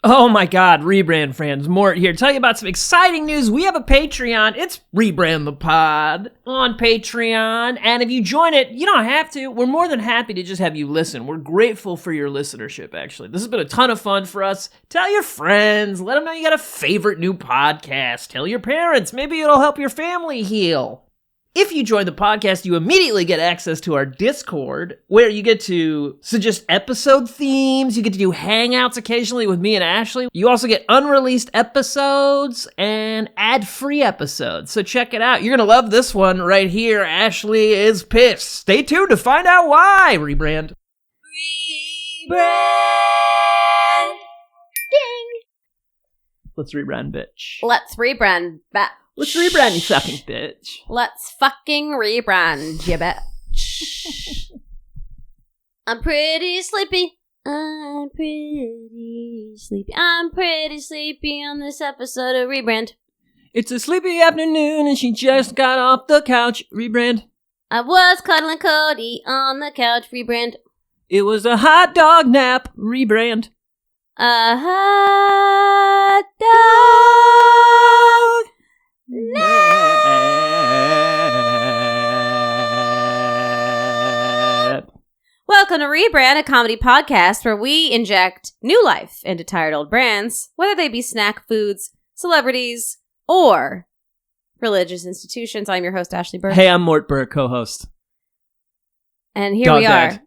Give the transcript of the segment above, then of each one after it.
Oh my God, Rebrand friends, Mort here. Tell you about some exciting news. We have a Patreon. It's Rebrand the Pod on Patreon. And if you join it, you don't have to. We're more than happy to just have you listen. We're grateful for your listenership, actually. This has been a ton of fun for us. Tell your friends. Let them know you got a favorite new podcast. Tell your parents. Maybe it'll help your family heal. If you join the podcast, you immediately get access to our Discord, where you get to suggest episode themes. You get to do hangouts occasionally with me and Ashley. You also get unreleased episodes and ad-free episodes. So check it out. You're going to love this one right here. Ashley is pissed. Stay tuned to find out why. Rebrand. Rebrand! Ding! Let's rebrand, bitch. Let's rebrand, bitch. Let's rebrand, you fucking bitch. Let's fucking rebrand, you bitch. I'm pretty sleepy. I'm pretty sleepy. I'm pretty sleepy on this episode of Rebrand. It's a sleepy afternoon and she just got off the couch. Rebrand. I was cuddling Cody on the couch. Rebrand. It was a hot dog nap. Rebrand. A hot dog nap. Welcome to Rebrand, a comedy podcast where we inject new life into tired old brands, whether they be snack foods, celebrities, or religious institutions. I'm your host, Ashley Burke. Hey, I'm Mort Burke, co-host. And here Dog we are. dad.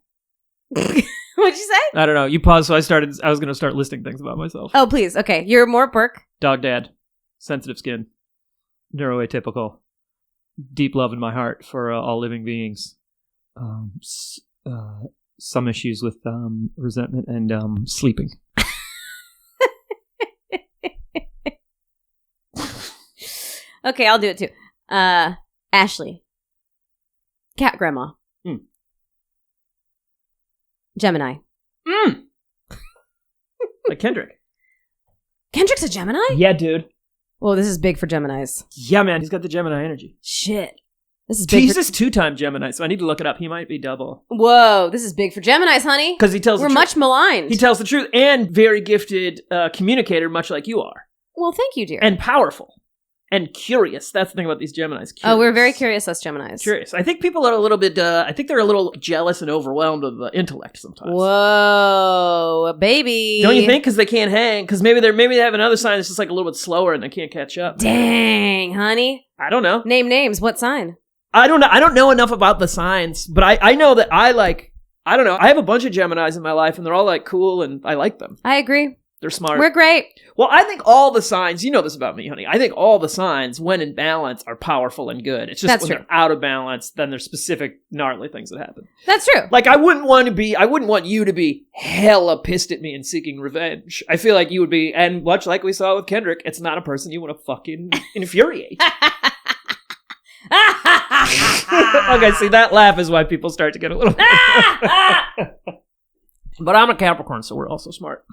What'd you say? I don't know. You paused, so I was going to start listing things about myself. Oh, please. Okay. You're Mort Burke. Dog dad. Sensitive skin. Neuroatypical. Deep love in my heart for all living beings. Some issues with resentment and sleeping. Okay, I'll do it too. Ashley. Cat grandma. Gemini. Like Kendrick. Kendrick's a Gemini? Yeah, dude. Well, this is big for Geminis. Yeah, man. He's got the Gemini energy. Shit. This is big. He's just 2-time Gemini, so I need to look it up. He might be double. Whoa, this is big for Geminis, honey. Because he tells the truth. We're much maligned. He tells the truth and very gifted communicator, much like you are. Well, thank you, dear. And powerful. And curious. That's the thing about these Geminis. Curious. Oh, we're very curious, us Geminis. Curious. I think people are a little bit, I think they're a little jealous and overwhelmed of the intellect sometimes. Whoa, baby. Don't you think? Because they can't hang. Because maybe they have another sign that's just like a little bit slower and they can't catch up. Dang, honey. I don't know. Name names. What sign? I don't know. I don't know enough about the signs, but I know that I don't know. I have a bunch of Geminis in my life and they're all like cool and I like them. I agree. They're smart. We're great. Well, I think all the signs, you know this about me, honey. I think all the signs, when in balance, are powerful and good. It's just That's when true. they're out of balance, then there's specific gnarly things that happen. That's true. Like, I wouldn't want you to be hella pissed at me and seeking revenge. I feel like you would be, and much like we saw with Kendrick, it's not a person you want to fucking infuriate. Okay, see, that laugh is why people start to get a little... But I'm a Capricorn, so we're also smart.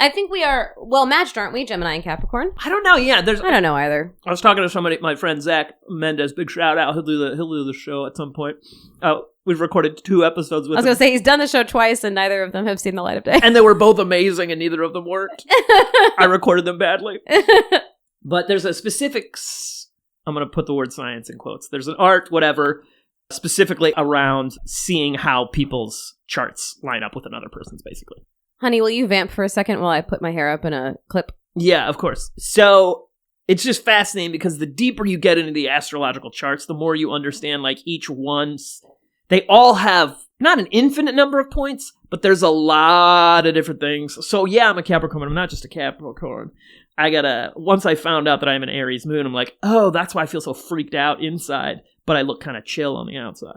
I think we are well matched, aren't we? Gemini and Capricorn. I don't know. Yeah, I don't know either. I was talking to somebody, my friend Zach Mendez. Big shout out. He'll do the show at some point. We've recorded 2 episodes with him. I was going to say he's done the show twice, and neither of them have seen the light of day. And they were both amazing, and neither of them worked. I recorded them badly. But there's a specific. I'm going to put the word science in quotes. There's an art, whatever, specifically around seeing how people's charts line up with another person's, basically. Honey, will you vamp for a second while I put my hair up in a clip? Yeah, of course. So it's just fascinating because the deeper you get into the astrological charts, the more you understand, like, each one's... They all have not an infinite number of points, but there's a lot of different things. So yeah, I'm a Capricorn, but I'm not just a Capricorn. Once I found out that I'm an Aries moon, I'm like, oh, that's why I feel so freaked out inside, but I look kind of chill on the outside.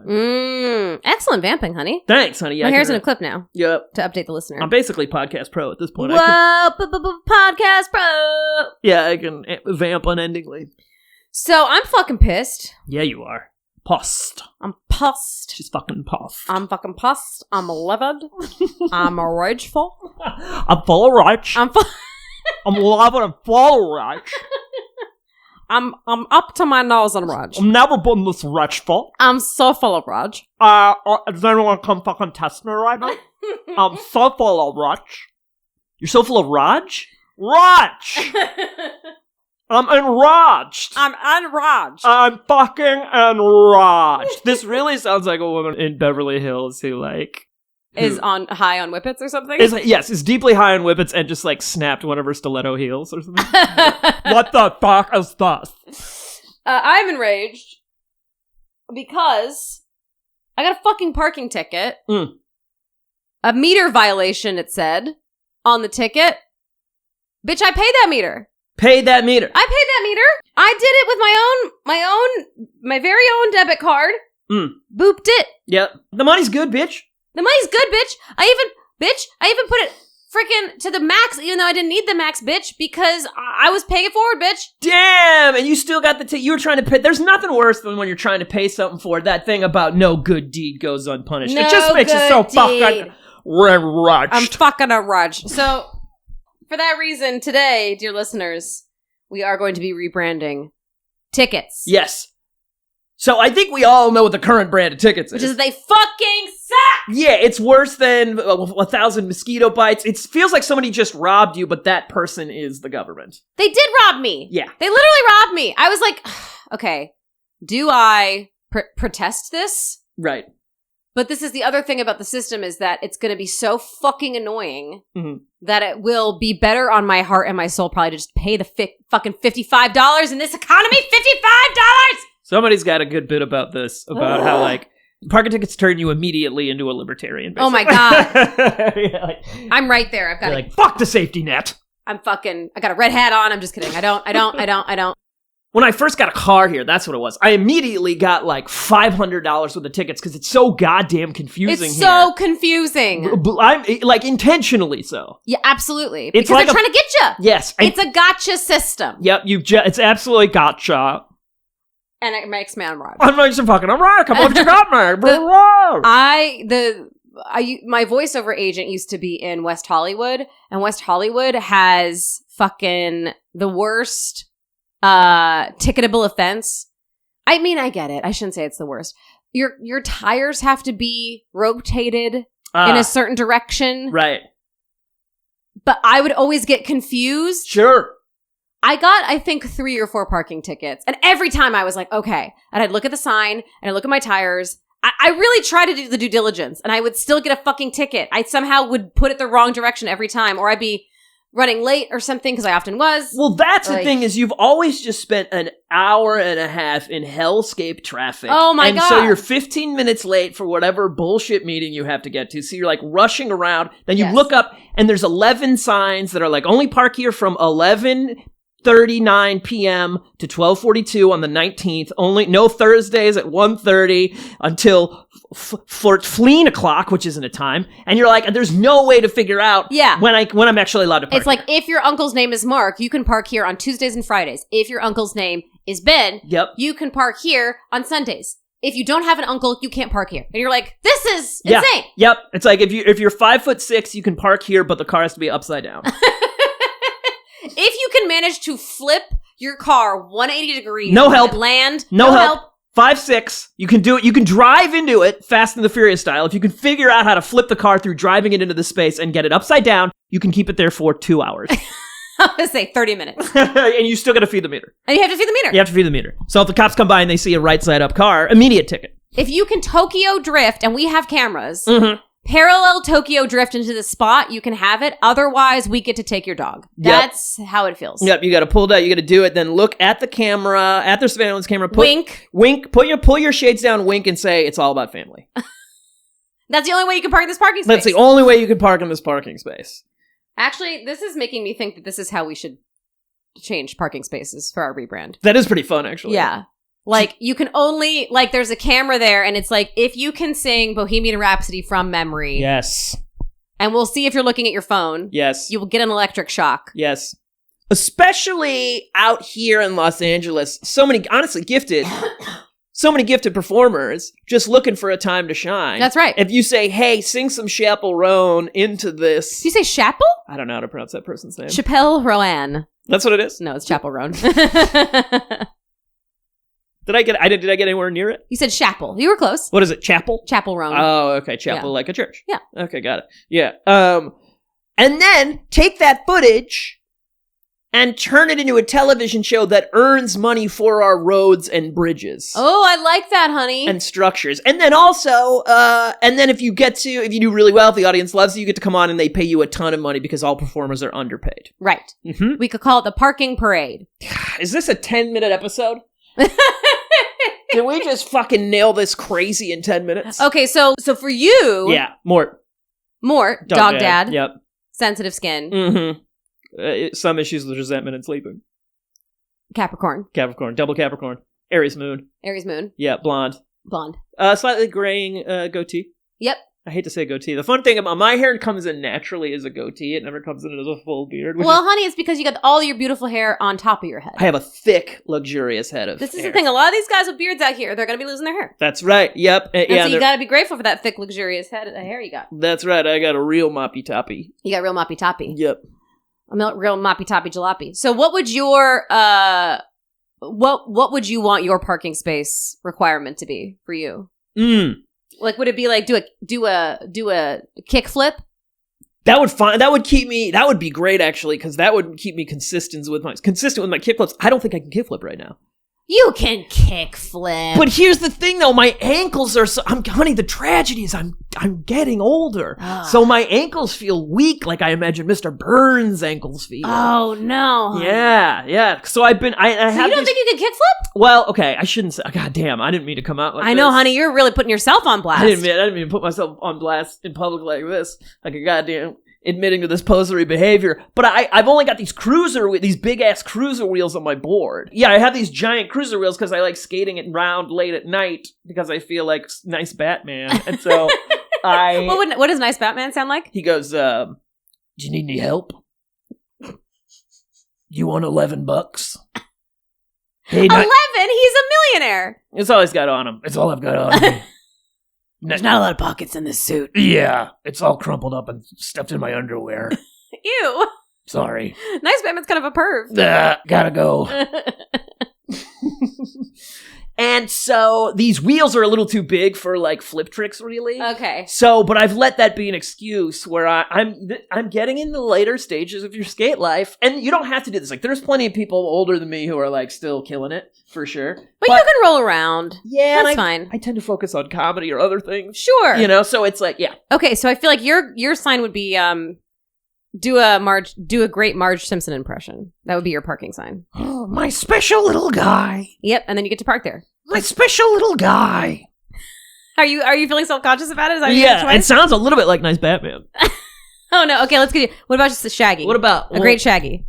Excellent vamping, honey. Thanks, honey. Yeah, my hair's in a clip now. Yep. To update the listener. I'm basically podcast pro at this point. Whoa, podcast pro. Yeah, I can vamp unendingly. So I'm fucking pissed. Yeah, you are. Post. I'm pissed. She's fucking puffed. I'm fucking pissed. I'm livid. I'm rageful. I'm full of rage. I'm livid and full of rage. I'm up to my nose in rage. I've never been this rageful. I'm so full of rage. Does anyone come fucking test me right now? I'm so full of rage. You're so full of Raj? Raj! I'm enraged. I'm unraged. I'm fucking enraged. This really sounds like a woman in Beverly Hills who, like... Is high on whippets or something? Is deeply high on whippets and just, like, snapped one of her stiletto heels or something. What the fuck is this? I'm enraged because I got a fucking parking ticket. A meter violation, it said, on the ticket. Bitch, I paid that meter. Paid that meter. I paid that meter. I did it with my very own debit card. Booped it. Yep. The money's good, bitch. The money's good, bitch. I even put it freaking to the max, even though I didn't need the max, bitch, because I was paying it forward, bitch. Damn, and you still got the you were trying to pay. There's nothing worse than when you're trying to pay something for that thing about no good deed goes unpunished. No it just makes you so fucking enraged. I'm fucking enraged. So, for that reason, today, dear listeners, we are going to be rebranding tickets. Yes. So I think we all know what the current brand of tickets is. Which is they fucking suck! Yeah, it's worse than 1,000 mosquito bites. It feels like somebody just robbed you, but that person is the government. They did rob me. Yeah. They literally robbed me. I was like, okay, do I protest this? Right. But this is the other thing about the system is that it's going to be so fucking annoying that it will be better on my heart and my soul probably to just pay the fucking $55 in this economy. $55! Somebody's got a good bit about this, about how, like, parking tickets turn you immediately into a libertarian, basically. Oh my God. Yeah, like, I'm right there. I've got like, fuck the safety net. I got a red hat on. I'm just kidding. I don't. When I first got a car here, that's what it was. I immediately got like $500 worth of tickets because it's so goddamn confusing. It's so confusing. I'm like intentionally so. Yeah, absolutely. It's because like they're trying to get you. Yes. It's a gotcha system. Yep. It's absolutely gotcha. And it makes me enraged. I'm like, fucking, I'm right. Come on, you got me. My voiceover agent used to be in West Hollywood, and West Hollywood has fucking the worst ticketable offense. I mean, I get it. I shouldn't say it's the worst. Your tires have to be rotated in a certain direction. Right. But I would always get confused. Sure. I got, I think, 3 or 4 parking tickets. And every time I was like, okay. And I'd look at the sign, and I'd look at my tires. I really try to do the due diligence, and I would still get a fucking ticket. I somehow would put it the wrong direction every time, or I'd be running late or something, because I often was. Well, that's the thing, is you've always just spent an hour and a half in hellscape traffic. Oh my God. And so you're 15 minutes late for whatever bullshit meeting you have to get to. So you're like rushing around. Then you look up, and there's 11 signs that are like, only park here from 11:39 p.m. to 12:42 on the 19th. Only no Thursdays at 1:30 until 14 o'clock, which isn't a time. And you're like, there's no way to figure out when I'm actually allowed to park. It's like, if your uncle's name is Mark, you can park here on Tuesdays and Fridays. If your uncle's name is Ben, you can park here on Sundays. If you don't have an uncle, you can't park here. And you're like, this is insane. Yep. It's like, if you're 5'6", you can park here, but the car has to be upside down. If you can manage to flip your car 180 degrees, no help, land, no help. 5'6", you can do it. You can drive into it, Fast and the Furious style. If you can figure out how to flip the car through driving it into the space and get it upside down, you can keep it there for 2 hours. I was gonna say 30 minutes. And you still gotta feed the meter. And you have to feed the meter. You have to feed the meter. So if the cops come by and they see a right side up car, immediate ticket. If you can Tokyo drift, and we have cameras, parallel Tokyo drift into the spot, you can have it. Otherwise, we get to take your dog. That's how it feels. Yep, you got to pull it out. You got to do it. Then look at the camera, at the surveillance camera. Wink. Pull your shades down, wink, and say, it's all about family. That's the only way you can park in this parking space. That's the only way you can park in this parking space. Actually, this is making me think that this is how we should change parking spaces for our rebrand. That is pretty fun, actually. Yeah. Like, you can only, like, there's a camera there, and it's like, if you can sing Bohemian Rhapsody from memory. Yes. And we'll see if you're looking at your phone. Yes. You will get an electric shock. Yes. Especially out here in Los Angeles, so many, honestly, gifted performers just looking for a time to shine. That's right. If you say, hey, sing some Chappell Roan into this. Do you say Chappell? I don't know how to pronounce that person's name. Chappell Roan. That's what it is? No, it's Chappell Roan. Did I get anywhere near it? You said Chappell. You were close. What is it? Chapel? Chappell Roan. Oh, okay. Chapel, like a church. Yeah. Okay, got it. Yeah. and then take that footage and turn it into a television show that earns money for our roads and bridges. Oh, I like that, honey. And structures. And then also, and then if you do really well, if the audience loves you get to come on and they pay you a ton of money because all performers are underpaid. Right. Mm-hmm. We could call it the parking parade. Is this a 10-minute episode? Can we just fucking nail this crazy in 10 minutes? Okay, so for you... Yeah, Mort. Dog dad. Yep. Sensitive skin. Mm-hmm. Some issues with resentment and sleeping. Capricorn. Double Capricorn. Aries moon. Yeah, blonde. Slightly graying goatee. Yep. I hate to say goatee. The fun thing about my hair comes in naturally as a goatee. It never comes in as a full beard. Well, honey, it's because you got all your beautiful hair on top of your head. I have a thick, luxurious head of This is hair. the thing. A lot of these guys with beards out here, they're going to be losing their hair. That's right. Yep. And so you got to be grateful for that thick, luxurious head of hair you got. That's right. I got a real moppy toppy. You got real moppy toppy. Yep. Real moppy toppy jalopy. So what would your what would you want your parking space requirement to be for you? Like, would it be like do a kick flip? That would be great actually, because that would keep me consistent with my kick flips. I don't think I can kick flip right now. You can kick flip. But here's the thing though, my ankles are honey, the tragedy is I'm getting older. So my ankles feel weak, like I imagine Mr. Burns' ankles feel. Oh no. Honey. Yeah. So I you don't think you can kick flip? Well, okay, I shouldn't say. God damn, I didn't mean to come out like this. I know, honey, you're really putting yourself on blast. I didn't mean to put myself on blast in public like this. Like a goddamn admitting to this posery behavior. But I've only got these big ass cruiser wheels on my board. Yeah, I have these giant cruiser wheels because I like skating it around late at night because I feel like nice Batman. And so what does nice Batman sound like? He goes, do you need any help? You want $11? Hey, 11? He's a millionaire. It's all he's got on him. It's all I've got on me. There's not a lot of pockets in this suit. Yeah, it's all crumpled up and stuffed in my underwear. Ew. Sorry. Nice Batman's kind of a perv. Gotta go. And so these wheels are a little too big for like flip tricks, really. Okay. So, but I've let that be an excuse where I'm getting in the later stages of your skate life, and you don't have to do this. Like, there's plenty of people older than me who are like still killing it for sure. But you can roll around. Yeah, that's fine. I tend to focus on comedy or other things. Sure. So it's like, yeah. Okay, so I feel like your sign would be do a great Marge Simpson impression. That would be your parking sign. Oh, my special little guy. Yep, and then you get to park there. My special little guy. Are you feeling self-conscious about it? Is that yeah, it sounds a little bit like Nice Batman. Oh no, okay, let's get you. What about just the Shaggy? What about a great Shaggy?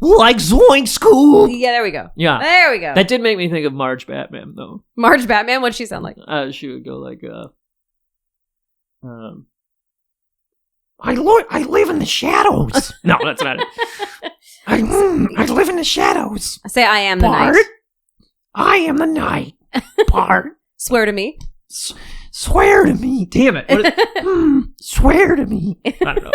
Like Zoink School. Yeah, there we go. Yeah. There we go. That did make me think of Marge Batman, though. Marge Batman? What'd she sound like? She would go like, I live in the shadows. No, that's not it. I live in the shadows. Say I am the night. I am the night. Bart. Swear to me. Swear to me. Damn it. Swear to me. I don't know.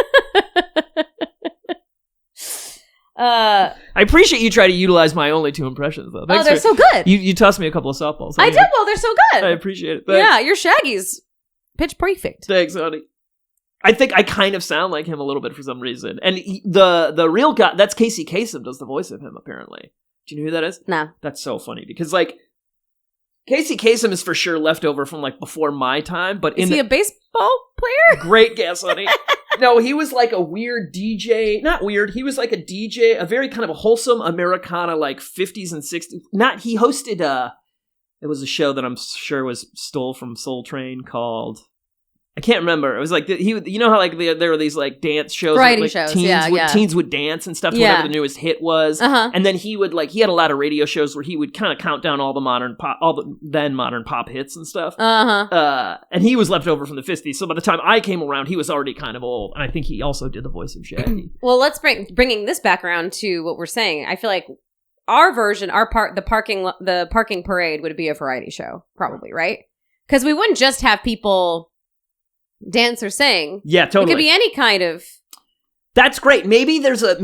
I appreciate you try to utilize my only two impressions, though. Thanks they're so good. You tossed me a couple of softballs. I did. Well, they're so good. I appreciate it. Thanks. Yeah, your Shaggy's pitch perfect. Thanks, honey. I think I kind of sound like him a little bit for some reason. And the real guy, that's Casey Kasem does the voice of him, apparently. Do you know who that is? No. That's so funny because, like, Casey Kasem is for sure left over from, like, before my time. But is he a baseball player? Great guess, honey. No, he was like a weird DJ. Not weird. He was like a DJ, a very kind of a wholesome Americana, like 50s and 60s. He hosted, it was a show that I'm sure was stole from Soul Train called... I can't remember. It was like you know how like there were these like dance shows, variety like, shows, teens would dance and stuff to whatever the newest hit was, and then he had a lot of radio shows where he would kind of count down all the then modern pop hits and stuff. And he was left over from the 50s, so by the time I came around, he was already kind of old, and I think he also did the voice of Shaggy. Well, let's bringing this back around to what we're saying. I feel like our version, the parking parade would be a variety show, probably, right? Because we wouldn't just have people dance or sing. Yeah, totally. It could be any kind of. That's great. Maybe there's a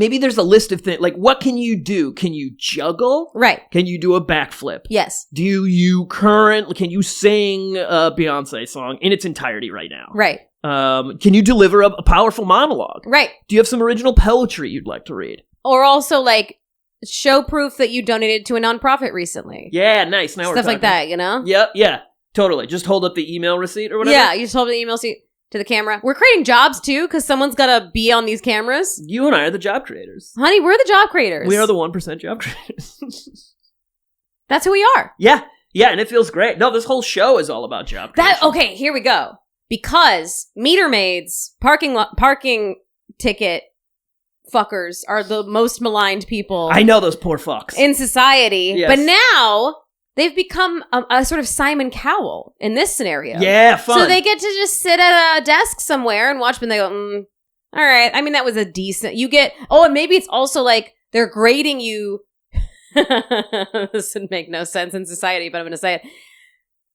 list of things. Like, what can you do? Can you juggle? Right. Can you do a backflip? Yes. Can you sing a Beyonce song in its entirety right now? Right. Can you deliver a powerful monologue? Right. Do you have some original poetry you'd like to read? Or also, like, show proof that you donated to a nonprofit recently. Yeah, nice. Now we're Stuff talking. like that, you know? Yep, yeah, totally. Just hold up the email receipt or whatever. Yeah, you just hold the email receipt to the camera. We're creating jobs, too, because someone's got to be on these cameras. You and I are the job creators. Honey, we're the job creators. We are the 1% job creators. That's who we are. Yeah, and it feels great. No, this whole show is all about job creation. Okay, here we go. Because meter maids, parking ticket fuckers are the most maligned people. I know those poor fucks. In society. Yes. But now they've become a sort of Simon Cowell in this scenario. Yeah, fun. So they get to just sit at a desk somewhere and watch when they go, all right. I mean, that was a decent, and maybe it's also like they're grading you. This would make no sense in society, but I'm going to say it.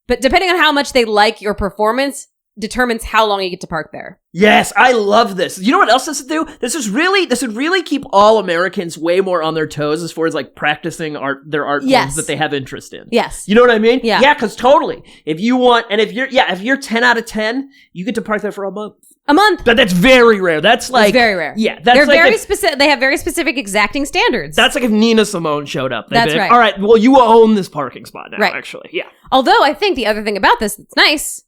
But depending on how much they like your performance determines how long you get to park there. Yes, I love this. You know what else this would do? This would really keep all Americans way more on their toes as far as like practicing their art forms that they have interest in. Yes. You know what I mean? Yeah. Yeah, because totally. If you're 10 out of 10, you get to park there for a month. A month. But that's very rare. That's like it's very rare. Yeah, that's they're like very specific. They have very specific exacting standards. That's like if Nina Simone showed up. That's right. All right. Well, you own this parking spot now. Right. Actually, yeah. Although I think the other thing about this that's nice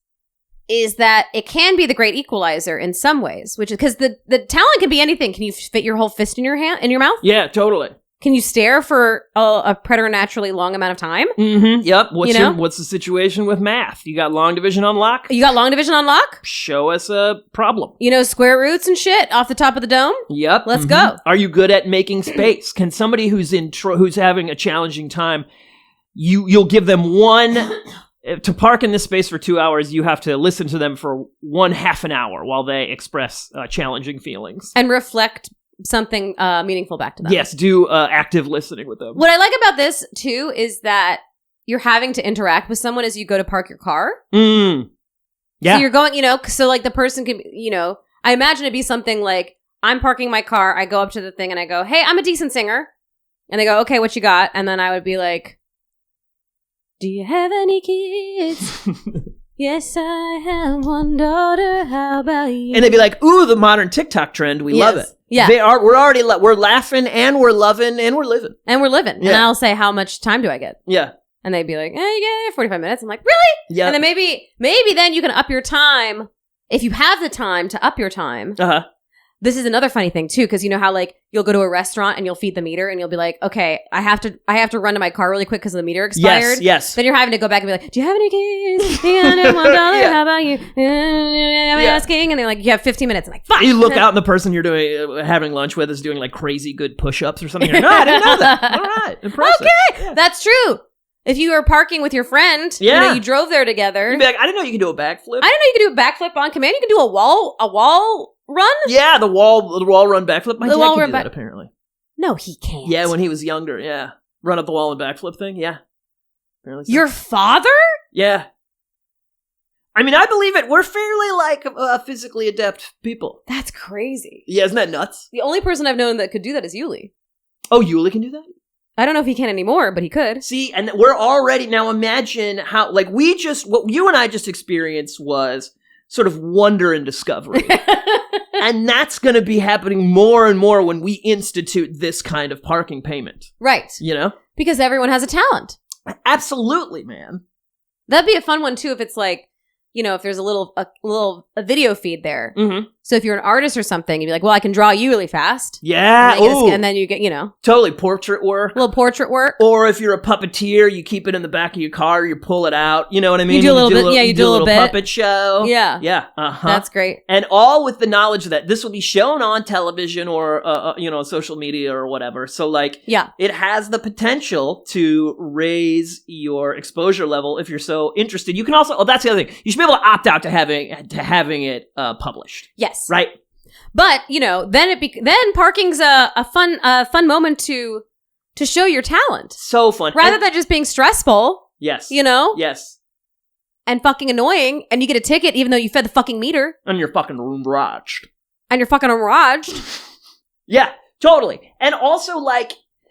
is that it can be the great equalizer in some ways, which is because the talent can be anything. Can you fit your whole fist in your mouth? Yeah, totally. Can you stare for a preternaturally long amount of time? Mm-hmm. Yep. What's the situation with math? You got long division on lock? You got long division on lock? Show us a problem. You know square roots and shit off the top of the dome? Yep. Let's go. Are you good at making space? Can somebody who's having a challenging time, you'll give them one... To park in this space for 2 hours, you have to listen to them for half an hour while they express challenging feelings. And reflect something meaningful back to them. Yes, do active listening with them. What I like about this, too, is that you're having to interact with someone as you go to park your car. Yeah. So you're going, so like the person can, I imagine it'd be something like, I'm parking my car, I go up to the thing and I go, hey, I'm a decent singer. And they go, okay, what you got? And then I would be like, do you have any kids? Yes, I have one daughter. How about you? And they'd be like, ooh, the modern TikTok trend. We love it. Yeah. We're laughing and we're loving and we're living. And we're living. Yeah. And I'll say, how much time do I get? Yeah. And they'd be like, you get 45 minutes. I'm like, really? Yeah. And then maybe then you can up your time. If you have the time to up your time. Uh-huh. This is another funny thing too, because you know how like you'll go to a restaurant and you'll feed the meter and you'll be like, okay, I have to run to my car really quick because the meter expired. Yes. Then you're having to go back and be like, do you have any kids? $1, how about you? Asking, and they're like, you have 15 minutes. I'm like, fuck. You look out and the person you're having lunch with is doing like crazy good push-ups or something. You're like, no, I didn't know that. All right, impressive. Okay, yeah. That's true. If you were parking with your friend, you drove there together. You'd be like, I didn't know you could do a backflip. I didn't know you could do a backflip on command. You can do a wall run? Yeah, the wall run backflip. My dad can do that, apparently. No, he can't. Yeah, when he was younger, yeah. Run up the wall and backflip thing, yeah. Apparently so. Your father? Yeah. I mean, I believe it. We're fairly, physically adept people. That's crazy. Yeah, isn't that nuts? The only person I've known that could do that is Yuli. Oh, Yuli can do that? I don't know if he can anymore, but he could. See, and we're already, now imagine how, what you and I just experienced was sort of wonder and discovery. And that's going to be happening more and more when we institute this kind of parking payment. Right. You know? Because everyone has a talent. Absolutely, man. That'd be a fun one, too, if it's like, if there's a video feed there. Mm-hmm. So if you're an artist or something, you'd be like, well, I can draw you really fast. Yeah. And then you get, Totally. Portrait work. A little portrait work. Or if you're a puppeteer, you keep it in the back of your car, you pull it out. You know what I mean? You do a little bit. You do a little bit. Puppet show. Yeah. Yeah. Uh-huh. That's great. And all with the knowledge that this will be shown on television or, social media or whatever. So, it has the potential to raise your exposure level if you're so interested. You can also, that's the other thing. You should be able to opt out to having it published. Yes. Right. But then parking's a fun moment to show your talent. So fun, rather than just being stressful. Yes. Yes. And fucking annoying, and you get a ticket even though you fed the fucking meter. And you're fucking enraged. Yeah, totally. And also,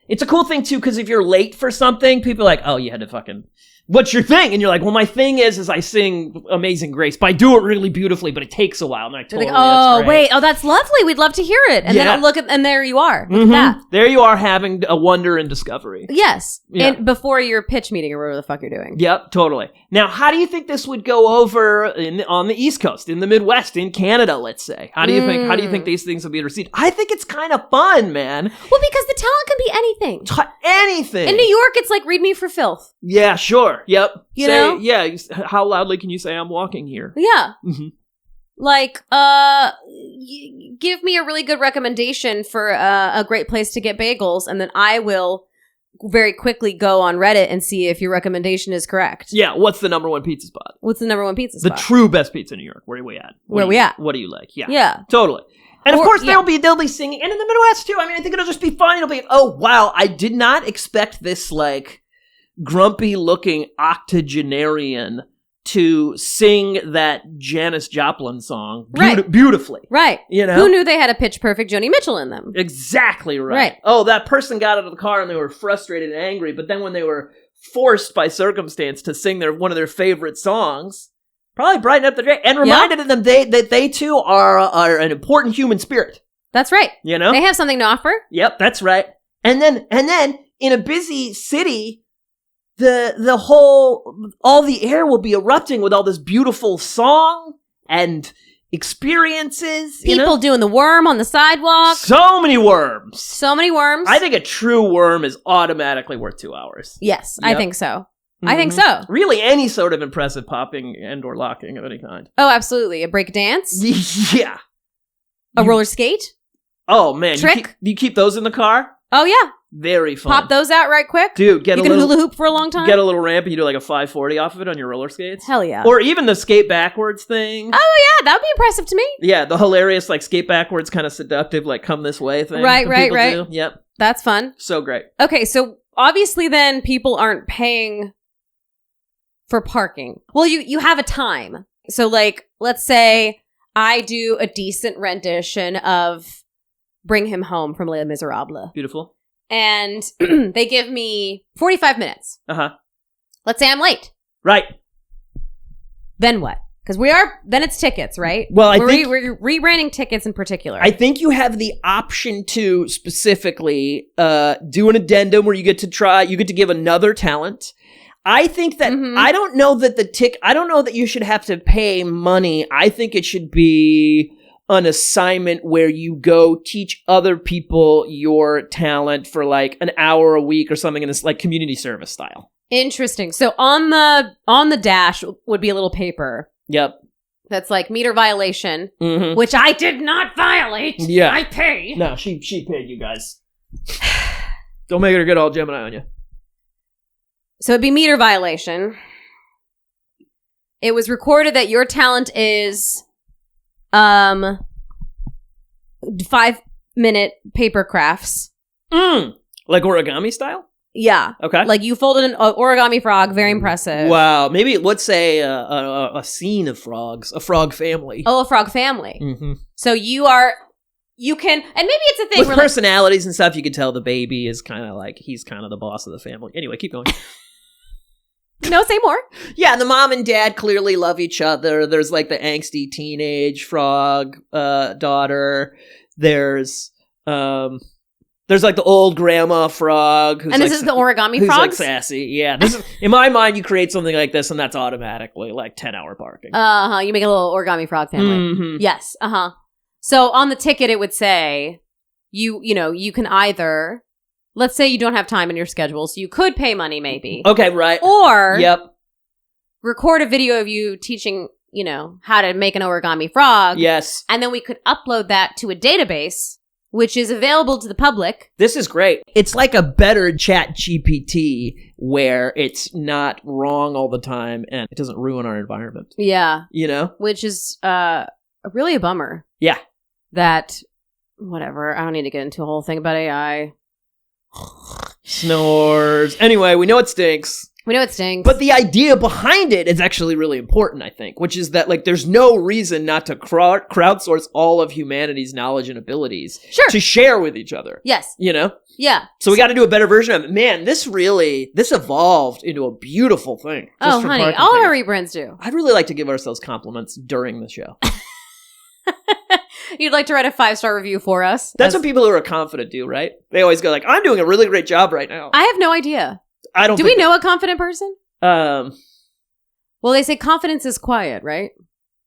it's a cool thing too because if you're late for something, people are like, oh, you had to fucking what's your thing? And you're like, well, my thing is I sing Amazing Grace, but I do it really beautifully, but it takes a while. And I totally, like, oh, wait, oh, that's lovely. We'd love to hear it. And then I'll look at, and there you are. Look at that. There you are having a wonder and discovery. Yes. Yeah. And before your pitch meeting or whatever the fuck you're doing. Yep, totally. Now, how do you think this would go over on the East Coast, in the Midwest, in Canada, let's say? How do you think these things will be received? I think it's kind of fun, man. Well, because the talent can be anything. Anything. In New York, it's like, read me for filth. Yeah, sure. Yep. You know? Yeah. How loudly can you say I'm walking here? Yeah. Mm-hmm. Like, give me a really good recommendation for a great place to get bagels, and then I will very quickly go on Reddit and see if your recommendation is correct. Yeah, what's the number one pizza spot? What's the number one pizza spot? The true best pizza in New York. Where are we at? Where we at? What do you like? Yeah. Yeah. Totally. And of course they'll be singing, and in the Midwest too. I mean, I think it'll just be fun. It'll be, oh wow, I did not expect this like grumpy looking octogenarian to sing that Janis Joplin song beautifully. Right. You know? Who knew they had a pitch perfect Joni Mitchell in them? Exactly right. Oh, that person got out of the car and they were frustrated and angry, but then when they were forced by circumstance to sing one of their favorite songs, probably brightened up the day and reminded them that they too are an important human spirit. That's right. You know? They have something to offer. Yep, that's right. And then in a busy city, all the air will be erupting with all this beautiful song and experiences. People doing the worm on the sidewalk. So many worms. So many worms. I think a true worm is automatically worth 2 hours. Yes, Yep. I think so. Mm-hmm. I think so. Really, any sort of impressive popping and or locking of any kind. Oh, absolutely. A break dance? Yeah. A roller skate? Oh, man. Trick? You keep those in the car? Oh, yeah. Very fun. Pop those out right quick. Dude, you can hula hoop for a long time. Get a little ramp and you do like a 540 off of it on your roller skates. Hell yeah. Or even the skate backwards thing. Oh yeah, that would be impressive to me. Yeah, the hilarious like skate backwards kind of seductive like come this way thing. Right. Do. Yep. That's fun. So great. Okay, so obviously then people aren't paying for parking. Well, you have a time. So like, let's say I do a decent rendition of Bring Him Home from Les Miserables. Beautiful. And they give me 45 minutes. Uh-huh. Let's say I'm late. Right. Then what? Because then it's tickets, right? Well, we're rebranding tickets in particular. I think you have the option to specifically do an addendum where you get to give another talent. I think that, I don't know that you should have to pay money. I think it should be an assignment where you go teach other people your talent for like an hour a week or something in this like community service style. Interesting. So on the dash would be a little paper. Yep. That's like meter violation, which I did not violate. Yeah. I pay. No, she paid you guys. Don't make her get all Gemini on you. So it'd be meter violation. It was recorded that your talent is 5-minute paper crafts. Like origami style? Yeah. Okay. Like you folded an origami frog. Very impressive. Wow. Maybe let's say a scene of frogs. A frog family. Oh, a frog family. Mm-hmm. So you can, and maybe it's a thing with where personalities and stuff, you can tell the baby is kind of like, he's kind of the boss of the family. Anyway, keep going. No, say more. Yeah, the mom and dad clearly love each other. There's like the angsty teenage frog daughter. There's like the old grandma frog. And this is the origami who's frogs? Like sassy. Yeah. This is, in my mind, you create something like this and that's automatically like 10-hour parking. You make a little origami frog family. Mm-hmm. Yes. So on the ticket, it would say you can either, let's say you don't have time in your schedule, so you could pay money maybe. Okay, right. Or record a video of you teaching, how to make an origami frog. Yes. And then we could upload that to a database, which is available to the public. This is great. It's like a better Chat GPT where it's not wrong all the time and it doesn't ruin our environment. Yeah. Which is really a bummer. Yeah. That, whatever, I don't need to get into a whole thing about AI. Snores. Anyway, we know it stinks. We know it stinks. But the idea behind it is actually really important, I think, which is that, like, there's no reason not to crowdsource all of humanity's knowledge and abilities to share with each other. Yes. You know? Yeah. So we got to do a better version of it. Man, this evolved into a beautiful thing. Oh, honey, all our rebrands do. I'd really like to give ourselves compliments during the show. You'd like to write a 5-star review for us? That's what people who are confident do, right? They always go like, I'm doing a really great job right now. I have no idea. I don't. Do we know a confident person? Well, they say confidence is quiet, right?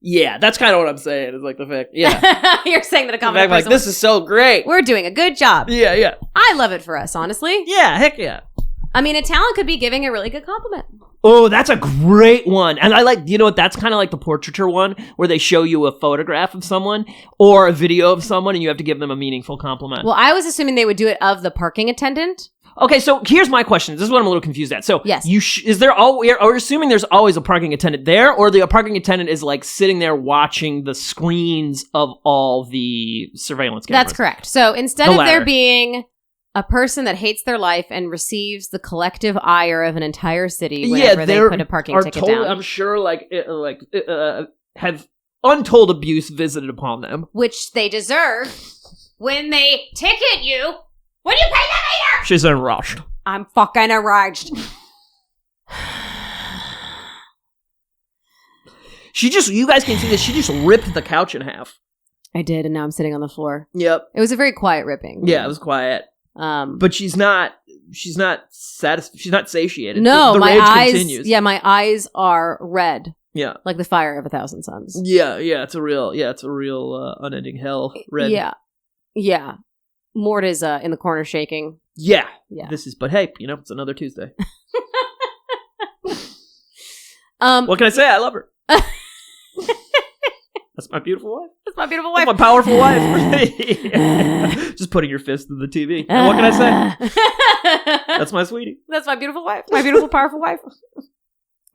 Yeah, that's kind of what I'm saying. It's like the fact, yeah. You're saying that a confident person. Like, this is so great. We're doing a good job. Yeah. I love it for us, honestly. Yeah, heck yeah. I mean, a talent could be giving a really good compliment. Oh, that's a great one. And I like, you know what, that's kind of like the portraiture one, where they show you a photograph of someone or a video of someone and you have to give them a meaningful compliment. Well, I was assuming they would do it of the parking attendant. Okay, so here's my question. This is what I'm a little confused at. So, yes. We're assuming there's always a parking attendant there, or the parking attendant is like sitting there watching the screens of all the surveillance cameras? That's correct. So instead of there being a person that hates their life and receives the collective ire of an entire city whenever they put a parking ticket down. I'm sure, have untold abuse visited upon them. Which they deserve when they ticket you. When you pay the meter! She's enraged. I'm fucking enraged. You guys can see this, she just ripped the couch in half. I did, and now I'm sitting on the floor. Yep. It was a very quiet ripping. Yeah, it was quiet. But she's not satisfied. She's not satiated. No, the my rage eyes. continues. Yeah, my eyes are red. Yeah, like the fire of 1,000 suns. Yeah. It's a real unending hell. Red. Yeah. Mort is in the corner shaking. Yeah. But hey, it's another Tuesday. What can I say? I love her. That's my beautiful wife. That's my beautiful wife. That's my powerful wife. Just putting your fist in the TV. And what can I say? That's my sweetie. That's my beautiful wife. My beautiful, powerful wife.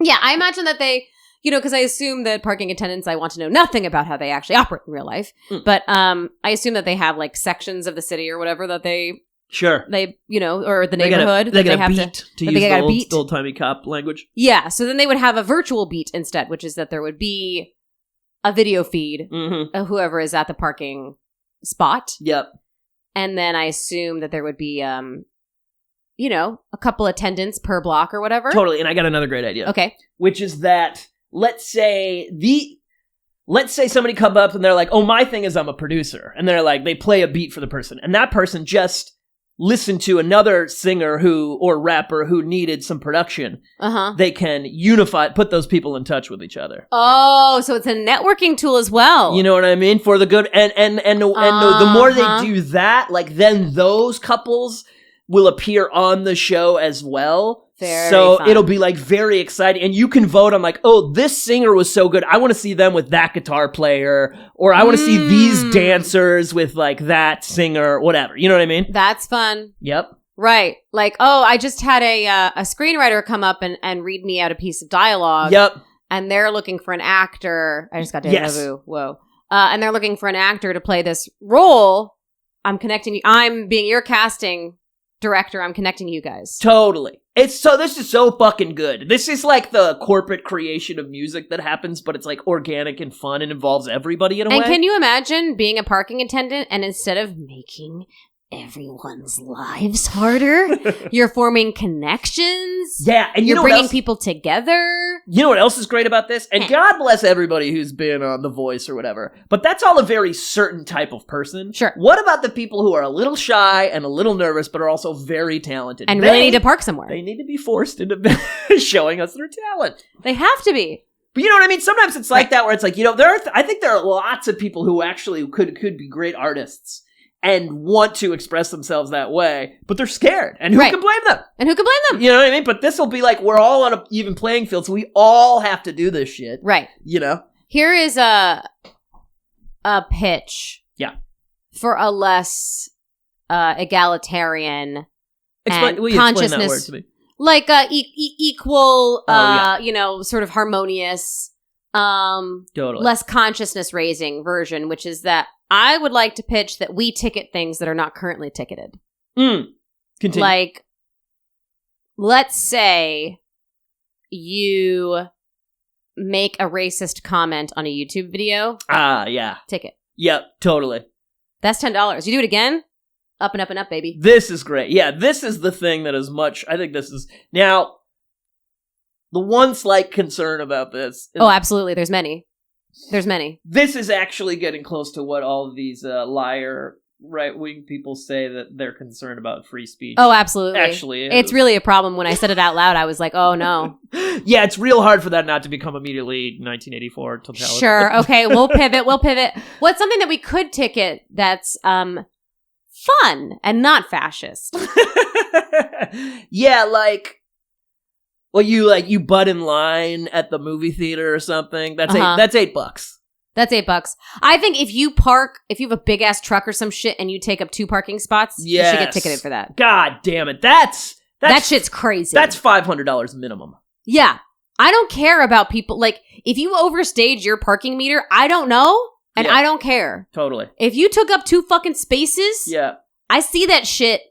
Yeah, I imagine that they, because I assume that parking attendants, I want to know nothing about how they actually operate in real life. But I assume that they have like sections of the city or whatever that they... Sure. They, or the neighborhood. They got a beat to use the old-timey cop language. Yeah, so then they would have a virtual beat instead, which is that there would be a video feed of whoever is at the parking spot. Yep. And then I assume that there would be, a couple attendants per block or whatever. Totally, and I got another great idea. Okay. Which is that, let's say somebody come up and they're like, oh, my thing is I'm a producer. And they're like, they play a beat for the person. And that person just listened to another singer or rapper who needed some production. They can put those people in touch with each other. Oh, so it's a networking tool as well. You know what I mean? For the good. And the more they do that, like, then those couples will appear on the show as well. So fun. It'll be like very exciting. And you can vote on like, oh, this singer was so good. I want to see them with that guitar player. Or I want to see these dancers with like that singer, whatever. You know what I mean? That's fun. Yep. Right. Like, oh, I just had a screenwriter come up and read me out a piece of dialogue. Yep. And they're looking for an actor. I just got deja vu. Whoa. And they're looking for an actor to play this role. I'm connecting you. I'm being your casting director. I'm connecting you guys. Totally. This is so fucking good. This is like the corporate creation of music that happens, but it's like organic and fun and involves everybody in a way. And can you imagine being a parking attendant and instead of making everyone's lives harder, you're forming connections? Yeah, and you're bringing people together. You know what else is great about this? And God bless everybody who's been on The Voice or whatever, but that's all a very certain type of person. Sure. What about the people who are a little shy and a little nervous, but are also very talented? And really need to park somewhere. They need to be forced into showing us their talent. They have to be. But you know what I mean? Sometimes it's like that where it's like, I think there are lots of people who actually could be great artists and want to express themselves that way, but they're scared. And who can blame them? And who can blame them? You know what I mean? But this will be like, we're all on an even playing field, so we all have to do this shit. Right. Here is a pitch. Yeah. For a less egalitarian Explain consciousness. That word to me. Like equal, sort of harmonious, totally. Less consciousness raising version, which is that I would like to pitch that we ticket things that are not currently ticketed. Continue. Like, let's say you make a racist comment on a YouTube video. Yeah. Ticket. Yep, totally. That's $10. You do it again? Up and up and up, baby. This is great. Yeah, this is the thing that is much... I think this is... Now, the one slight concern about this... Oh, absolutely. There's many. This is actually getting close to what all of these liar right-wing people say that they're concerned about free speech. Oh, absolutely. Actually is. It's really a problem. When I said it out loud, I was like, oh, no. Yeah, it's real hard for that not to become immediately 1984 totality. Sure. Okay, we'll pivot. What's something that we could ticket that's fun and not fascist? Yeah, like... Well, you butt in line at the movie theater or something. That's $8. That's $8. I think if you have a big ass truck or some shit and you take up 2 parking spots, you should get ticketed for that. God damn it. That shit's crazy. That's $500 minimum. Yeah. I don't care about people. Like, if you overstage your parking meter, I don't know, and I don't care. Totally. If you took up 2 fucking spaces, I see that shit.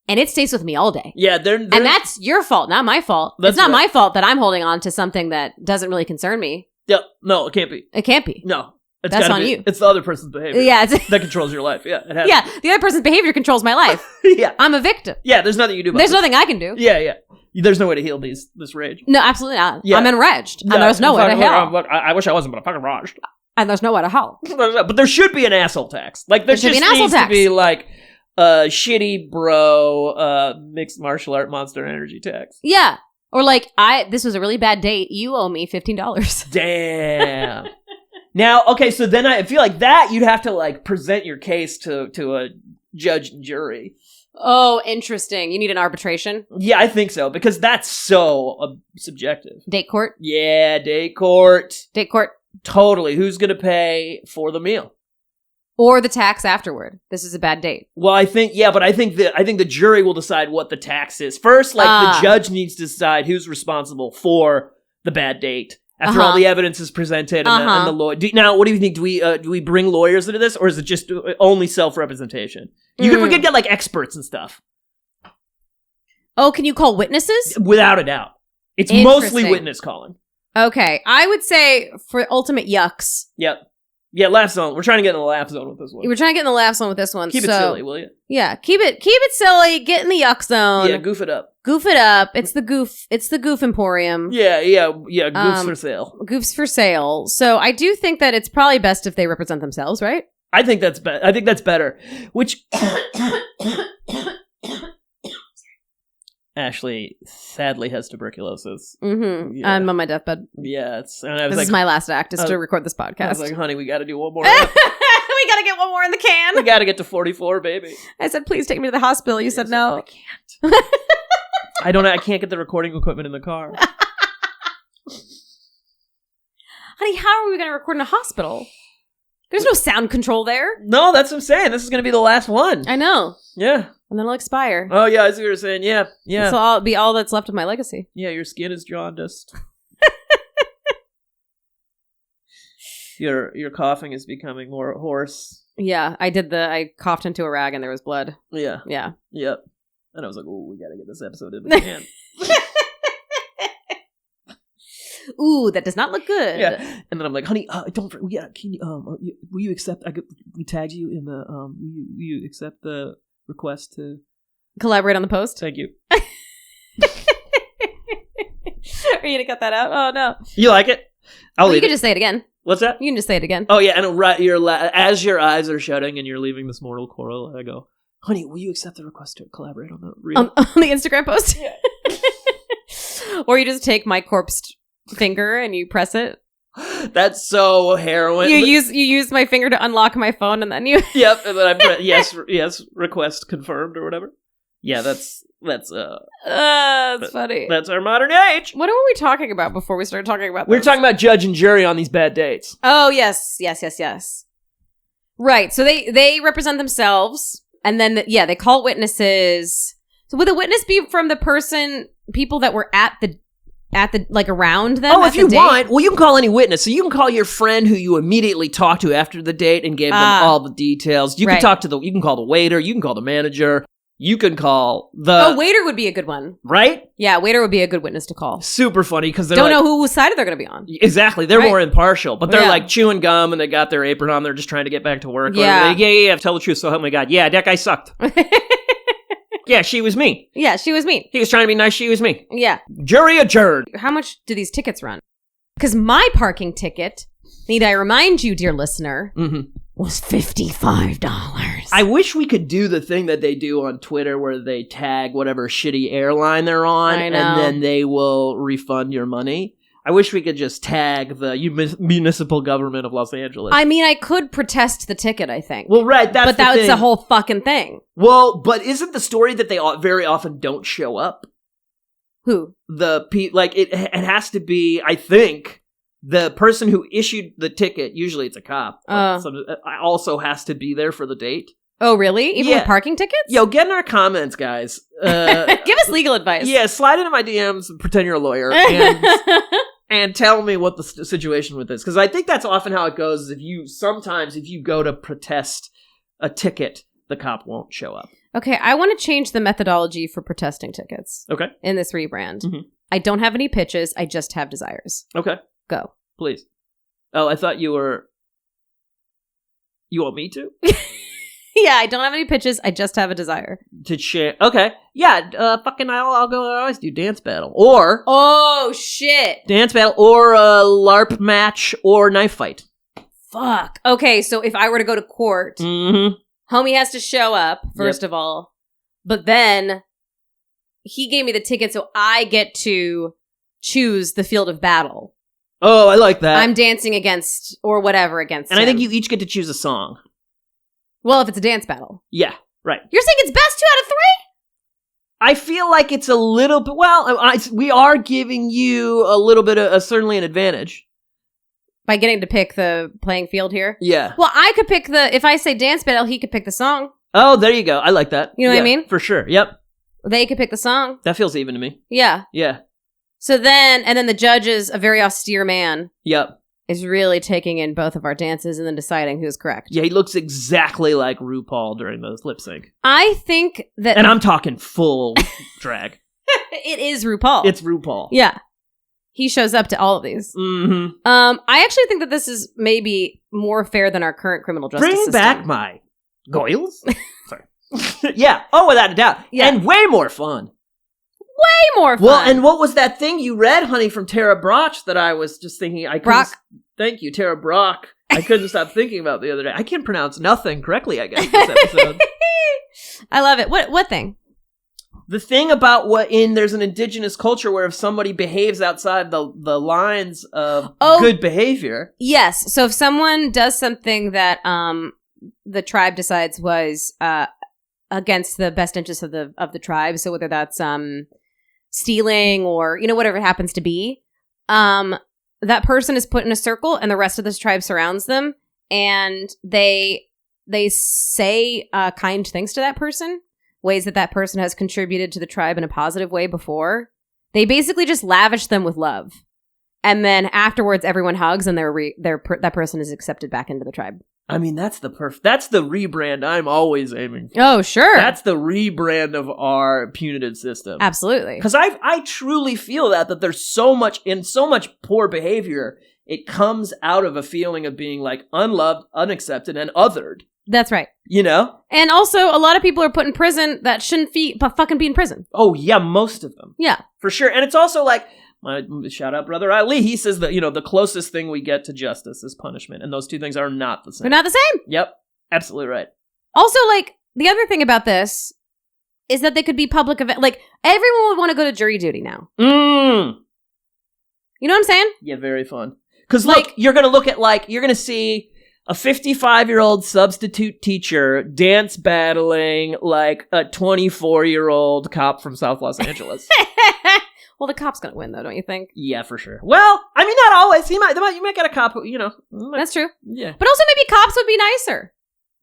And it stays with me all day. Yeah, and that's your fault, not my fault. It's not my fault that I'm holding on to something that doesn't really concern me. Yep. No, it can't be. It can't be. No. That's on you. It's the other person's behavior. Yeah. That controls your life. Yeah. It has to. The other person's behavior controls my life. Yeah. I'm a victim. Yeah, there's nothing you do about There's this. nothing I can do. Yeah. There's no way to heal this rage. No, absolutely not. Yeah. I'm enraged. And there's no way to heal. I wish I wasn't, but I'm fucking enraged. And there's no way to help. But there should be an asshole tax. Like, there just needs to be, like... shitty bro, mixed martial art monster energy tax. Yeah. Or like, this was a really bad date. You owe me $15. Damn. Now, okay, so then I feel like that you'd have to like present your case to a judge and jury. Oh, interesting. You need an arbitration? Yeah, I think so, because that's so subjective. Date court? Yeah, date court. Date court. Totally. Who's going to pay for the meal? Or the tax afterward. This is a bad date. Well, I think the jury will decide what the tax is. First, like, the judge needs to decide who's responsible for the bad date after all the evidence is presented and the lawyer. Now, what do you think? Do we bring lawyers into this, or is it just only self-representation? We could get, like, experts and stuff. Oh, can you call witnesses? Without a doubt. It's mostly witness calling. Okay. I would say for ultimate yucks. Yep. Yeah, laugh zone. We're trying to get in the laugh zone with this one. We're trying to get in the laugh zone with this one. Keep it silly, will you? Yeah, keep it silly. Get in the yuck zone. Yeah, goof it up. Goof it up. It's the goof emporium. Yeah. Goofs for sale. Goofs for sale. So I do think that it's probably best if they represent themselves, right? I think that's better. Which Ashley sadly has tuberculosis. Mm-hmm. Yeah. I'm on my deathbed. Yeah, this is my last act, is to record this podcast. I was like, honey, we got to do one more. We got to get one more in the can. We got to get to 44, baby. I said, please take me to the hospital. You said no. I can't. I can't get the recording equipment in the car. Honey, how are we going to record in a hospital? There's no sound control there. No, that's what I'm saying. This is going to be the last one. I know. Yeah. And then it'll expire. Oh, yeah, I see what you're saying. Yeah. So I'll be all that's left of my legacy. Yeah, your skin is jaundiced. Your coughing is becoming more hoarse. Yeah, I coughed into a rag and there was blood. Yeah. Yeah. Yep. And I was like, oh, we got to get this episode in the can. Ooh, that does not look good. Yeah, and then I'm like, honey, don't. Yeah, can you? Will you accept? We tagged you in the. Will you accept the request to collaborate on the post? Thank you. Are you gonna cut that out? Oh no. You like it? You can just say it again. What's that? You can just say it again. Oh yeah, and as your eyes are shutting and you're leaving this mortal coil, I go, honey, will you accept the request to collaborate on the reel? On the Instagram post? Yeah. Or you just take my corpsed finger and you press it. That's so heroin. You use my finger to unlock my phone and then you Yep, and then I press yes, request confirmed or whatever. Yeah, that's funny. That's our modern age. What were we talking about before we started talking about this? We were talking about judge and jury on these bad dates. Oh, yes. Right. So they represent themselves and then they call witnesses. So would the witness be from the people that were at the like around them? Oh, if you want, well, you can call any witness. So you can call your friend who you immediately talked to after the date and gave them all the details. You can you can call the waiter, you can call the manager, you can call the... waiter would be a good one. Right? Yeah, waiter would be a good witness to call. Super funny because they're Don't know whose side they're going to be on. Exactly. They're more impartial, but they're Yeah. like chewing gum and they got their apron on. They're just trying to get back to work. Yeah. Or yeah. Tell the truth. So help me God. Yeah, that guy sucked. Yeah, she was me. Yeah, she was mean. He was trying to be nice. She was me. Yeah. Jury adjourned. How much do these tickets run? Because my parking ticket, need I remind you, dear listener, was $55. I wish we could do the thing that they do on Twitter where they tag whatever shitty airline they're on I know. and then they will refund your money. I wish we could just tag the municipal government of Los Angeles. I mean, I could protest the ticket, I think. Well, right, that's but the that's thing. the whole fucking thing. Well, but isn't the story that they very often don't show up? Who? It has to be, I think, the person who issued the ticket, usually it's a cop, also has to be there for the date. Oh, really? Even with parking tickets? Yo, get in our comments, guys. Give us legal advice. Yeah, slide into my DMs, pretend you're a lawyer, and tell me what the situation with this. Because I think that's often how it goes, is if you go to protest a ticket, the cop won't show up. Okay, I want to change the methodology for protesting tickets. Okay. In this rebrand. Mm-hmm. I don't have any pitches, I just have desires. Okay. Go. Please. Oh, I thought you were... You want me to? Yeah, I don't have any pitches, I just have a desire. To share... Okay. Yeah, I'll go... I always do dance battle. Or... Oh, shit. Dance battle, or a LARP match, or knife fight. Fuck. Okay, so if I were to go to court, homie has to show up, first of all. But then, he gave me the ticket, so I get to choose the field of battle. Oh, I like that. I'm dancing against, or whatever against And him. I think you each get to choose a song. Well, if it's a dance battle. Yeah, right. You're saying it's best 2 out of 3? I feel like it's a little bit... Well, we are giving you a little bit of... certainly an advantage. By getting to pick the playing field here? Yeah. Well, I could pick if I say dance battle, he could pick the song. Oh, there you go. I like that. You know what I mean? For sure. Yep. They could pick the song. That feels even to me. Yeah. Yeah. So then the judge is a very austere man. Yep. Is really taking in both of our dances and then deciding who's correct. Yeah, he looks exactly like RuPaul during those lip sync. I think that... And I'm talking full drag. It is RuPaul. It's RuPaul. Yeah. He shows up to all of these. Mm-hmm. I actually think that this is maybe more fair than our current criminal justice system. Bring back my goils? Sorry. Yeah. Oh, without a doubt. Yeah. And way more fun. Way more fun. Well, and what was that thing you read, honey, from Tara Brock that I was just thinking... Brock? Thank you, Tara Brock. I couldn't stop thinking about the other day. I can pronounce nothing correctly, I guess, this episode. I love it. What thing? The thing about there's an indigenous culture where if somebody behaves outside the lines of good behavior. Yes. So if someone does something that the tribe decides was against the best interests of the tribe, so whether that's stealing or whatever it happens to be, that person is put in a circle and the rest of this tribe surrounds them and they say kind things to that person. Ways that person has contributed to the tribe in a positive way before. They basically just lavish them with love. And then afterwards, everyone hugs and that person is accepted back into the tribe. I mean, that's the rebrand I'm always aiming for. Oh, sure. That's the rebrand of our punitive system. Absolutely. Because I truly feel that there's so much poor behavior, it comes out of a feeling of being like unloved, unaccepted, and othered. That's right. And also, a lot of people are put in prison that shouldn't fucking be in prison. Oh, yeah, most of them. Yeah. For sure. And it's also like, my shout out brother Ali, he says that, the closest thing we get to justice is punishment. And those two things are not the same. They're not the same. Yep. Absolutely right. Also, the other thing about this is that they could be public event. Everyone would want to go to jury duty now. You know what I'm saying? Yeah, very fun. Because, you're going to look at, you're going to see a 55-year-old substitute teacher dance battling like a 24-year-old cop from South Los Angeles. Well, the cop's gonna win, though, don't you think? Yeah, for sure. Well, I mean, not always. You might get a cop who, That's true. Yeah. But also maybe cops would be nicer.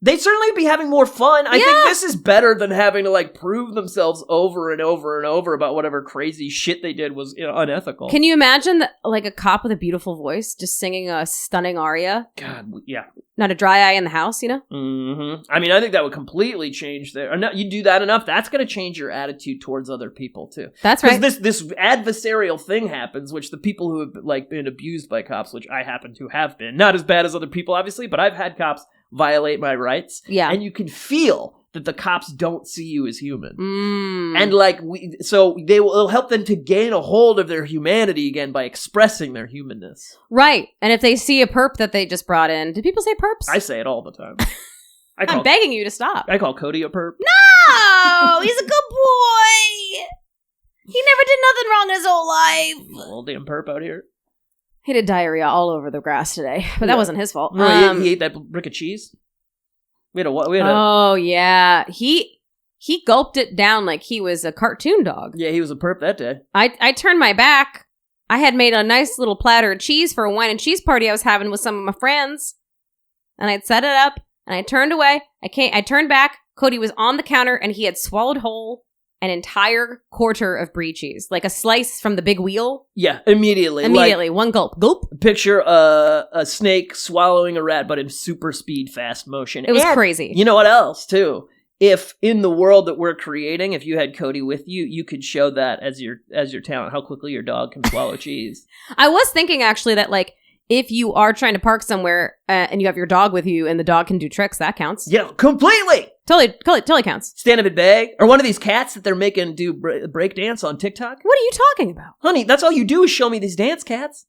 They'd certainly be having more fun. I think this is better than having to, like, prove themselves over and over and over about whatever crazy shit they did was unethical. Can you imagine, like, a cop with a beautiful voice just singing a stunning aria? God, yeah. Not a dry eye in the house, you know? Mm-hmm. I mean, I think that would completely change you do that enough, that's going to change your attitude towards other people, too. That's right. Because this adversarial thing happens, which the people who have, like, been abused by cops, which I happen to have been, not as bad as other people, obviously, but I've had cops violate my rights. Yeah. And you can feel that the cops don't see you as human. And like, so it'll help them to gain a hold of their humanity again by expressing their humanness. Right. And if they see a perp that they just brought in, do people say perps? I say it all the time. I'm begging you to stop. I call Cody a perp. No! He's a good boy! He never did nothing wrong his whole life. Old damn perp out here. He did diarrhea all over the grass today, but that wasn't his fault. No, he ate that brick of cheese. Oh yeah, he gulped it down like he was a cartoon dog. Yeah, he was a perp that day. I turned my back. I had made a nice little platter of cheese for a wine and cheese party I was having with some of my friends, and I'd set it up and I turned away. I turned back. Cody was on the counter and he had swallowed whole an entire quarter of brie cheese, like a slice from the big wheel. Yeah, immediately. Like, one gulp. Gulp. Picture a snake swallowing a rat, but in super speed, fast motion. It was crazy. You know what else, too? If in the world that we're creating, if you had Cody with you, you could show that as your talent, how quickly your dog can swallow cheese. I was thinking, actually, that, like, if you are trying to park somewhere and you have your dog with you and the dog can do tricks, that counts. Yeah, completely. Totally counts. Stand up and beg. Or one of these cats that they're making do break dance on TikTok. What are you talking about? Honey, that's all you do is show me these dance cats.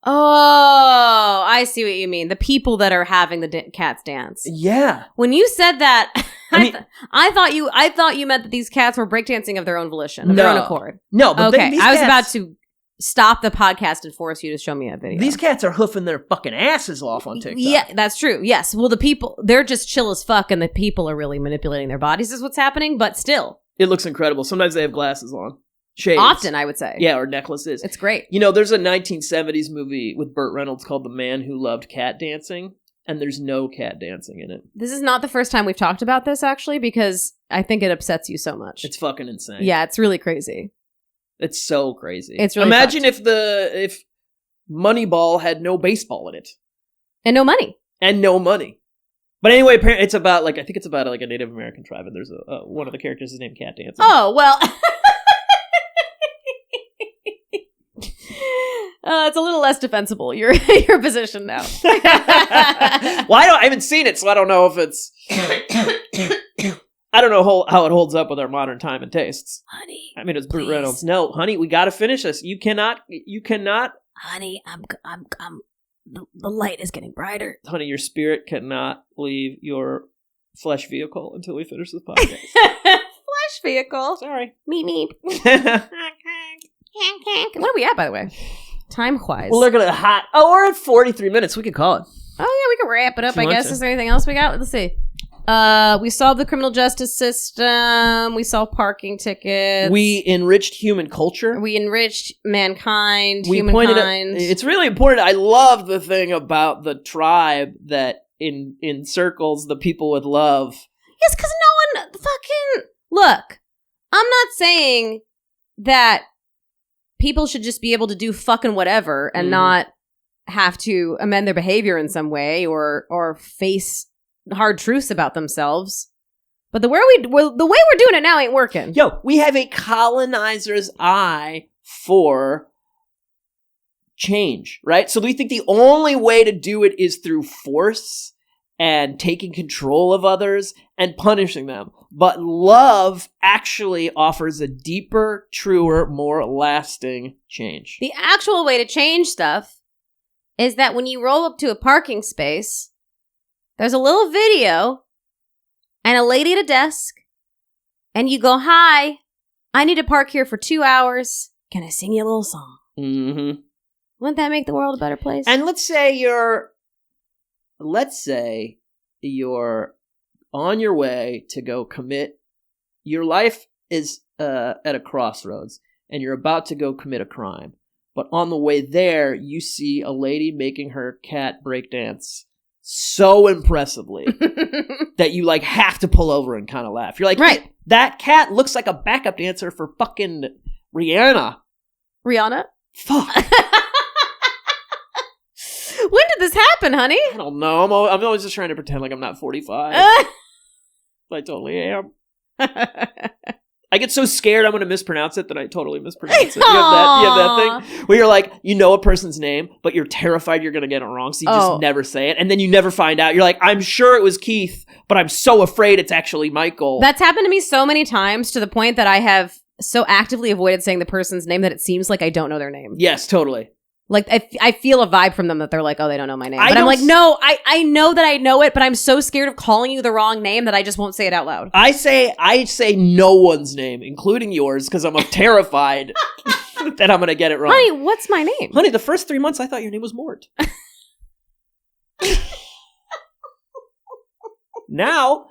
Oh, I see what you mean. The people that are having the cats dance. Yeah. When you said that, I thought you meant that these cats were breakdancing of their own volition, of their own accord. No, but okay. I was about to stop the podcast and force you to show me a video. These cats are hoofing their fucking asses off on TikTok. Yeah, that's true. Yes. Well, the people, they're just chill as fuck and the people are really manipulating their bodies is what's happening, but still. It looks incredible. Sometimes they have glasses on. Shades. Often, I would say. Yeah, or necklaces. It's great. You know, there's a 1970s movie with Burt Reynolds called The Man Who Loved Cat Dancing, and there's no cat dancing in it. This is not the first time we've talked about this, actually, because I think it upsets you so much. It's fucking insane. Yeah, it's really crazy. It's so crazy. It's really Imagine if Moneyball had no baseball in it. And no money. But anyway, it's about I think it's about a Native American tribe, and there's one of the characters is named Cat Dancing. Oh, well. It's a little less defensible, your position now. Well, I haven't seen it, so I don't know if it's... I don't know how it holds up with our modern time and tastes. Honey, I mean, it's Burt Reynolds. No, honey, we gotta finish this. You cannot. Honey, the light is getting brighter. Honey, your spirit cannot leave your flesh vehicle until we finish this podcast. Flesh vehicle? Sorry. Meep meep. What are we at, by the way? Time-wise. Well, they're gonna hot. Oh, we're at 43 minutes. We could call it. Oh, yeah, we can wrap it up, I guess. Is there anything else we got? Let's see. We solved the criminal justice system. We solved parking tickets. We enriched human culture. We enriched mankind, humankind. It's really important. I love the thing about the tribe that encircles the people with love. Yes, because no one fucking... Look, I'm not saying that people should just be able to do fucking whatever and not have to amend their behavior in some way or face hard truths about themselves. But the way we're doing it now ain't working. Yo, we have a colonizer's eye for change, right? So we think the only way to do it is through force and taking control of others and punishing them. But love actually offers a deeper, truer, more lasting change. The actual way to change stuff is that when you roll up to a parking space, there's a little video and a lady at a desk, and you go, "Hi, I need to park here for 2 hours. Can I sing you a little song?" Mm-hmm. Wouldn't that make the world a better place? And let's say you're on your way to go commit. Your life is at a crossroads, and you're about to go commit a crime. But on the way there, you see a lady making her cat break dance so impressively that you like have to pull over and kind of laugh. You're like, right. That cat looks like a backup dancer for fucking Rihanna. Fuck. When did this happen, honey? I don't know. I'm always just trying to pretend like I'm not 45. I totally am. I get so scared I'm going to mispronounce it that I totally mispronounce it. You have that thing where you're like, you know a person's name, but you're terrified you're going to get it wrong, so you just never say it, and then you never find out. You're like, I'm sure it was Keith, but I'm so afraid it's actually Michael. That's happened to me so many times to the point that I have so actively avoided saying the person's name that it seems like I don't know their name. Yes, totally. Like, I feel a vibe from them that they're like, oh, they don't know my name. But I'm like, no, I know that I know it, but I'm so scared of calling you the wrong name that I just won't say it out loud. I say no one's name, including yours, because I'm terrified that I'm going to get it wrong. Honey, what's my name? Honey, the first 3 months I thought your name was Mort. Now,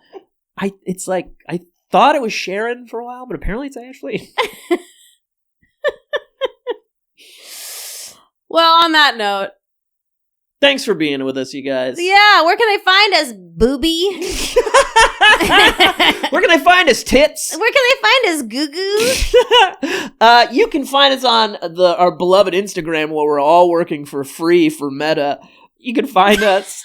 it's like, I thought it was Sharon for a while, but apparently it's Ashley. Well, on that note. Thanks for being with us, you guys. Yeah, where can they find us, booby? Where can they find us, tits? Where can they find us, goo-goo? You can find us on our beloved Instagram where we're all working for free for Meta. You can find us.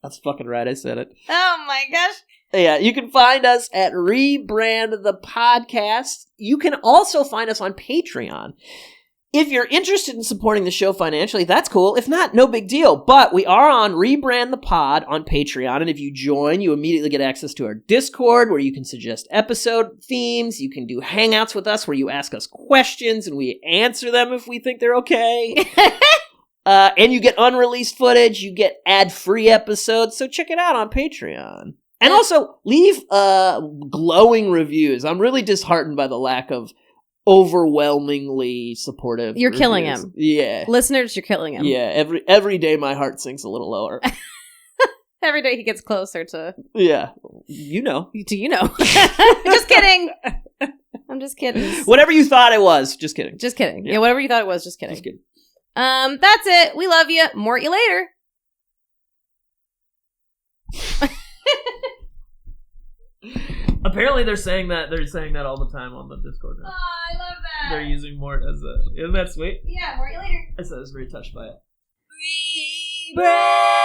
That's fucking right, I said it. Oh my gosh. Yeah, you can find us at Rebrand the Podcast. You can also find us on Patreon. If you're interested in supporting the show financially, that's cool. If not, no big deal. But we are on Rebrand the Pod on Patreon, and if you join, you immediately get access to our Discord, where you can suggest episode themes. You can do hangouts with us, where you ask us questions, and we answer them if we think they're okay. And you get unreleased footage. You get ad-free episodes. So check it out on Patreon. And also, leave glowing reviews. I'm really disheartened by the lack of overwhelmingly supportive You're reviews. Killing him. Yeah. Listeners, you're killing him. Yeah, every day my heart sinks a little lower. Every day he gets closer to... Yeah. You know. Do you know? Just kidding. I'm just kidding. Whatever you thought it was. Just kidding. Just kidding. Yeah, whatever you thought it was. Just kidding. Just kidding. That's it. We love you. Mort you later. Apparently they're saying that all the time on the Discord now. Oh, I love that. They're using Mort as isn't that sweet? Yeah, Mort you later. I was very touched by it. Rebrand.